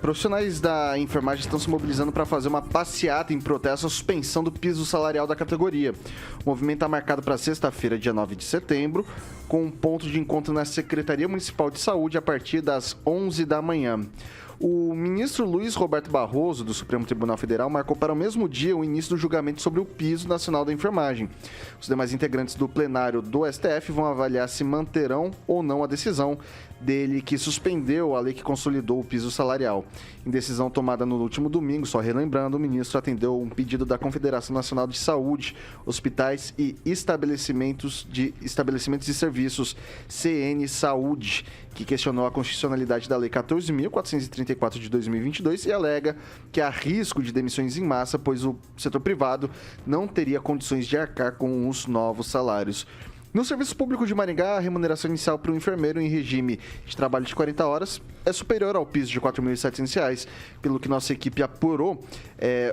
Profissionais da enfermagem estão se mobilizando para fazer uma passeata em protesto à suspensão do piso salarial da categoria. O movimento está marcado para sexta-feira, dia 9 de setembro, com um ponto de encontro na Secretaria Municipal de Saúde a partir das 11 da manhã. O ministro Luiz Roberto Barroso, do Supremo Tribunal Federal, marcou para o mesmo dia o início do julgamento sobre o piso nacional da enfermagem. Os demais integrantes do plenário do STF vão avaliar se manterão ou não a decisão dele que suspendeu a lei que consolidou o piso salarial. Em decisão tomada no último domingo, só relembrando, o ministro atendeu um pedido da Confederação Nacional de Saúde, Hospitais e Estabelecimentos de Serviços, CN Saúde, que questionou a constitucionalidade da Lei 14.434 de 2022 e alega que há risco de demissões em massa, pois o setor privado não teria condições de arcar com os novos salários. No Serviço Público de Maringá, a remuneração inicial para o enfermeiro em regime de trabalho de 40 horas é superior ao piso de R$ 4.700, pelo que nossa equipe apurou.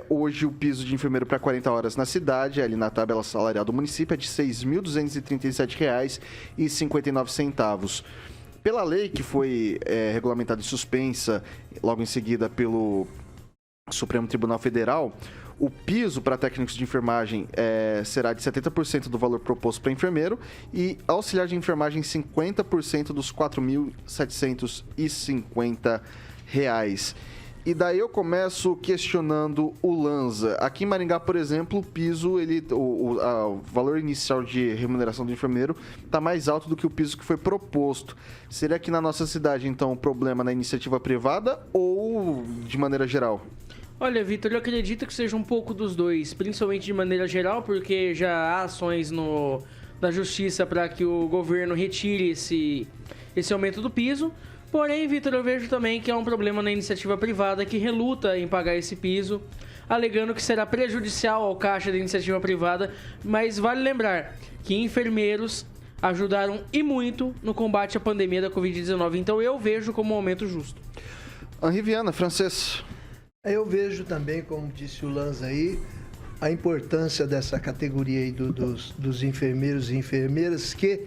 Hoje, o piso de enfermeiro para 40 horas na cidade, ali na tabela salarial do município, é de R$ 6.237,59. Pela lei que foi regulamentada e suspensa logo em seguida pelo Supremo Tribunal Federal, o piso para técnicos de enfermagem será de 70% do valor proposto para enfermeiro e auxiliar de enfermagem 50% dos R$ 4.750. E daí eu começo questionando o Lanza. Aqui em Maringá, por exemplo, o piso, o valor inicial de remuneração do enfermeiro está mais alto do que o piso que foi proposto. Seria que na nossa cidade, então, o problema na iniciativa privada ou de maneira geral? Olha, Vitor, eu acredito que seja um pouco dos dois, principalmente de maneira geral, porque já há ações na justiça para que o governo retire esse aumento do piso. Porém, Vitor, eu vejo também que há um problema na iniciativa privada que reluta em pagar esse piso, alegando que será prejudicial ao caixa da iniciativa privada, mas vale lembrar que enfermeiros ajudaram e muito no combate à pandemia da Covid-19, então eu vejo como um aumento justo. Henri Viana, francês. Eu vejo também, como disse o Lanza aí, a importância dessa categoria aí dos enfermeiros e enfermeiras que,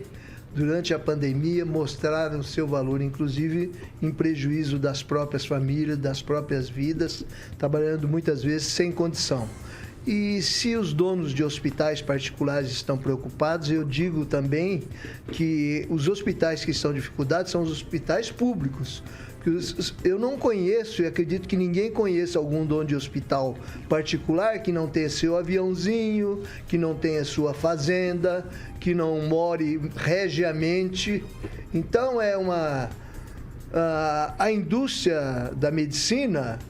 durante a pandemia, mostraram seu valor, inclusive em prejuízo das próprias famílias, das próprias vidas, trabalhando muitas vezes sem condição. E se os donos de hospitais particulares estão preocupados, eu digo também que os hospitais que estão em dificuldade são os hospitais públicos. Eu não conheço e acredito que ninguém conheça algum dono de hospital particular que não tenha seu aviãozinho, que não tenha sua fazenda, que não more regiamente. Então a indústria da medicina,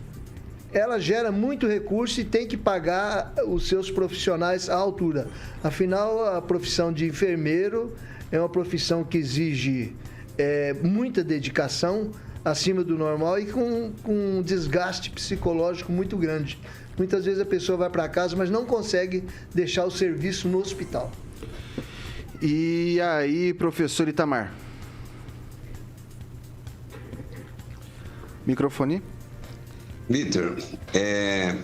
ela gera muito recurso e tem que pagar os seus profissionais à altura. Afinal, a profissão de enfermeiro é uma profissão que exige muita dedicação, acima do normal e com um desgaste psicológico muito grande. Muitas vezes a pessoa vai para casa, mas não consegue deixar o serviço no hospital. E aí, professor Itamar? Microfone. Vitor, é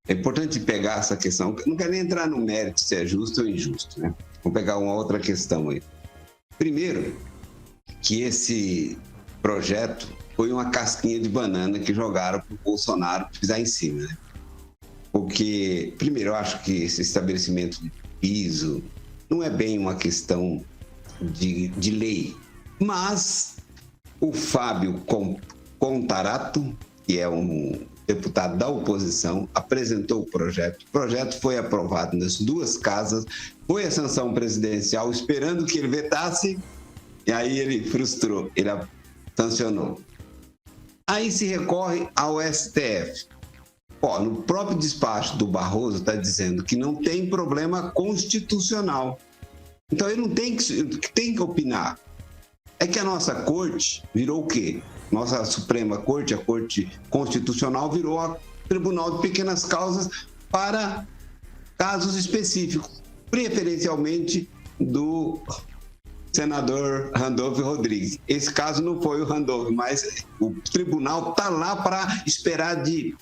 importante pegar essa questão. Não quero nem entrar no mérito se é justo ou injusto, né? Vamos pegar uma outra questão aí. Primeiro, que esse projeto foi uma casquinha de banana que jogaram para o Bolsonaro pisar em cima, né? Porque, primeiro, eu acho que esse estabelecimento de piso não é bem uma questão de lei, mas o Fábio Contarato, que é um deputado da oposição, apresentou o projeto. O projeto foi aprovado nas duas casas, foi a sanção presidencial, esperando que ele vetasse, e aí ele frustrou, ele sancionou. Aí se recorre ao STF. No próprio despacho do Barroso está dizendo que não tem problema constitucional. Então ele não tem que opinar. É que a nossa corte virou o quê? Nossa Suprema Corte, a Corte Constitucional, virou a Tribunal de Pequenas Causas para casos específicos, preferencialmente do senador Randolfo Rodrigues. Esse caso não foi o Randolfo, mas o tribunal está lá para esperar de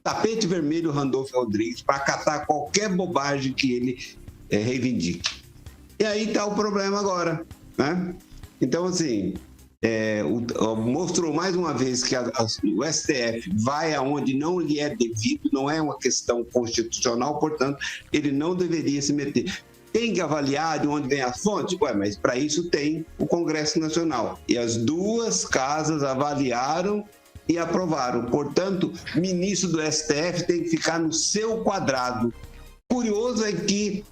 tapete vermelho o Randolfo Rodrigues para acatar qualquer bobagem que ele reivindique. E aí está o problema agora, né? Então, assim, mostrou mais uma vez que o STF vai aonde não lhe é devido, não é uma questão constitucional, portanto, ele não deveria se meter. Tem que avaliar de onde vem as fontes? Mas para isso tem o Congresso Nacional. E as duas casas avaliaram e aprovaram. Portanto, o ministro do STF tem que ficar no seu quadrado. Curioso é que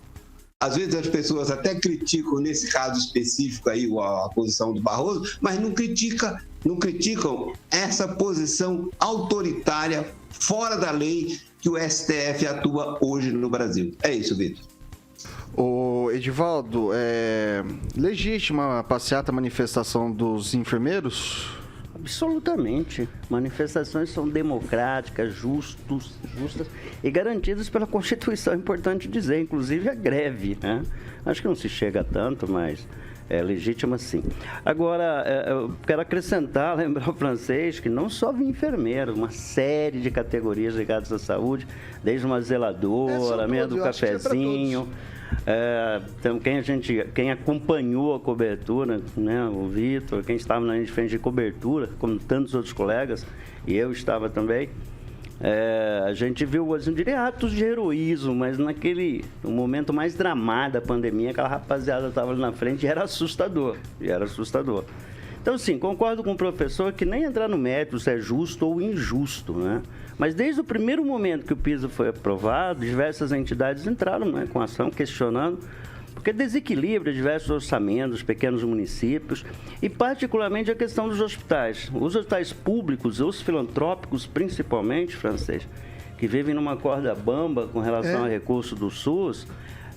às vezes as pessoas até criticam, nesse caso específico aí, a posição do Barroso, mas não criticam essa posição autoritária, fora da lei, que o STF atua hoje no Brasil. É isso, Vitor. Ô, Edivaldo, é legítima a passeata, a manifestação dos enfermeiros? Absolutamente. Manifestações são democráticas, justas e garantidas pela Constituição, é importante dizer, inclusive a greve, né? Acho que não se chega a tanto, mas é legítima sim. Agora, eu quero acrescentar, lembrar o francês, que não só enfermeiro, uma série de categorias ligadas à saúde, desde uma zeladora, meia do cafezinho. Então, quem acompanhou a cobertura, né, o Vitor, quem estava na linha de frente de cobertura, como tantos outros colegas, e eu estava também, a gente viu, assim, diria atos de heroísmo, mas no momento mais dramático da pandemia, aquela rapaziada estava ali na frente e era assustador. Então, sim, concordo com o professor que nem entrar no mérito se é justo ou injusto, né? Mas desde o primeiro momento que o piso foi aprovado, diversas entidades entraram, né, com ação questionando, porque desequilibra diversos orçamentos, pequenos municípios, e particularmente a questão dos hospitais. Os hospitais públicos, os filantrópicos principalmente, francês, que vivem numa corda bamba com relação a recurso do SUS,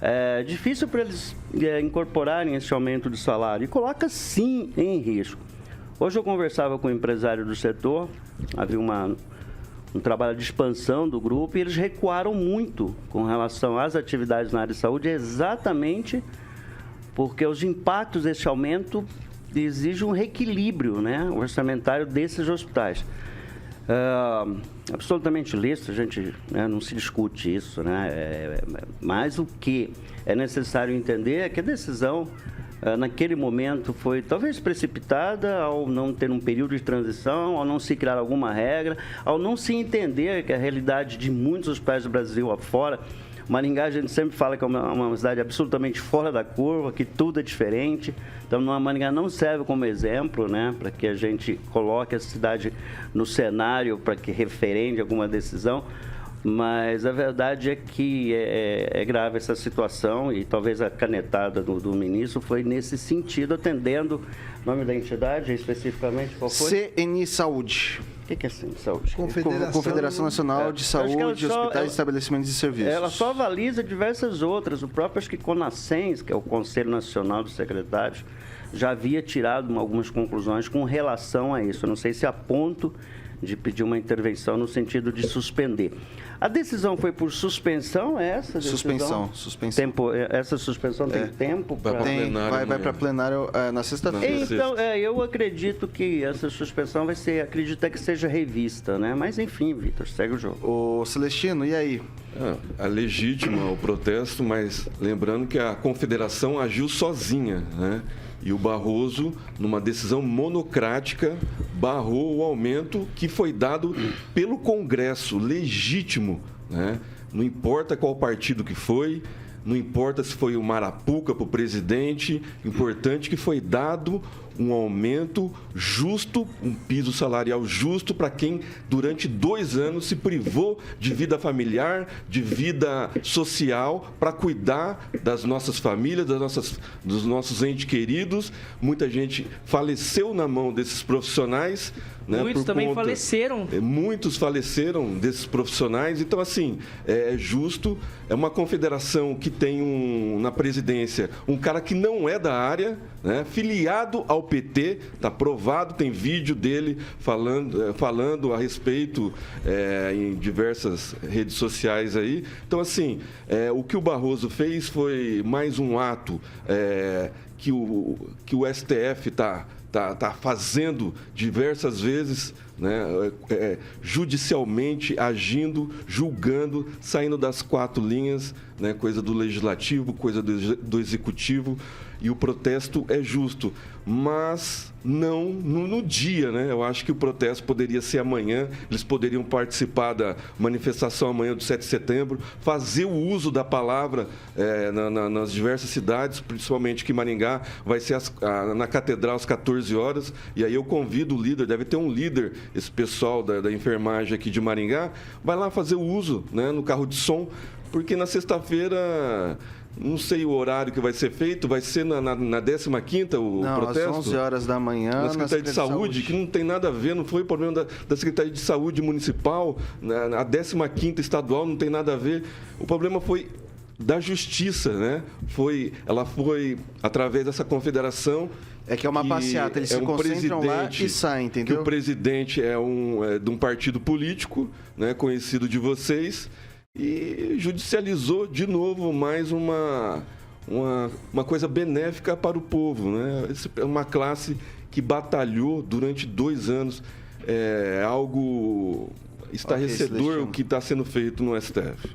é difícil para eles incorporarem esse aumento de salário e coloca sim em risco. Hoje eu conversava com um empresário do setor, havia um trabalho de expansão do grupo e eles recuaram muito com relação às atividades na área de saúde, exatamente porque os impactos desse aumento exigem um reequilíbrio, né, orçamentário desses hospitais. Absolutamente lícito, a gente, né, não se discute isso, né? Mas o que é necessário entender é que a decisão, naquele momento, foi talvez precipitada ao não ter um período de transição, ao não se criar alguma regra, ao não se entender que a realidade de muitos hospitais do Brasil afora. Maringá, a gente sempre fala que é uma cidade absolutamente fora da curva, que tudo é diferente. Então, Maringá não serve como exemplo, né, para que a gente coloque a cidade no cenário para que referende alguma decisão. Mas a verdade é que é grave essa situação e talvez a canetada do ministro foi nesse sentido, atendendo o nome da entidade, especificamente, qual foi? CNI Saúde. O que é CNI Saúde? Confederação Nacional de Saúde, Hospitais e Estabelecimentos de Serviços. Ela só avaliza diversas outras. O próprio, acho que CONASENS, que é o Conselho Nacional dos Secretários, já havia tirado algumas conclusões com relação a isso. Eu não sei se a ponto de pedir uma intervenção no sentido de suspender. A decisão foi por suspensão, essa decisão? Suspensão. Essa suspensão tem tempo? Vai para plenário na sexta-feira. Então, eu acredito que essa suspensão acredito que seja revista, né? Mas, enfim, Vitor, segue o jogo. Ô, Celestino, e aí? É legítimo o protesto, mas lembrando que a confederação agiu sozinha, né? E o Barroso, numa decisão monocrática, barrou o aumento que foi dado pelo Congresso, legítimo, né? Não importa qual partido que foi, não importa se foi o Marapuca para o presidente, importante que foi dado um aumento justo, um piso salarial justo para quem durante 2 anos se privou de vida familiar, de vida social, para cuidar das nossas famílias, dos nossos entes queridos. Muita gente faleceu na mão desses profissionais. Né, muitos também faleceram. Muitos faleceram desses profissionais. Então, assim, é justo. É uma confederação que tem na presidência um cara que não é da área, né, filiado ao PT, está provado, tem vídeo dele falando a respeito em diversas redes sociais aí. Então, assim, o que o Barroso fez foi mais um ato que o STF está fazendo diversas vezes, né, judicialmente agindo, julgando, saindo das 4 linhas, né, coisa do legislativo, coisa do executivo. e o protesto é justo, mas não no dia, né? Eu acho que o protesto poderia ser amanhã, eles poderiam participar da manifestação amanhã do 7 de setembro, fazer o uso da palavra nas diversas cidades, principalmente que Maringá vai ser na Catedral às 14 horas, e aí eu convido o líder, deve ter um líder, esse pessoal da enfermagem aqui de Maringá, vai lá fazer o uso, né, no carro de som, porque na sexta-feira... Não sei o horário que vai ser feito, vai ser na 15ª o protesto? Às 11 horas da manhã. Na Secretaria de Saúde, que não tem nada a ver, não foi problema da Secretaria de Saúde Municipal, a 15ª estadual não tem nada a ver. O problema foi da Justiça, né? Ela foi através dessa confederação. É que é uma passeata, eles se concentram lá e saem, entendeu? Que o presidente é de um partido político, né, conhecido de vocês, e judicializou de novo mais uma coisa benéfica para o povo, né? É uma classe que batalhou durante 2 anos. É algo estarrecedor o que está sendo feito no STF.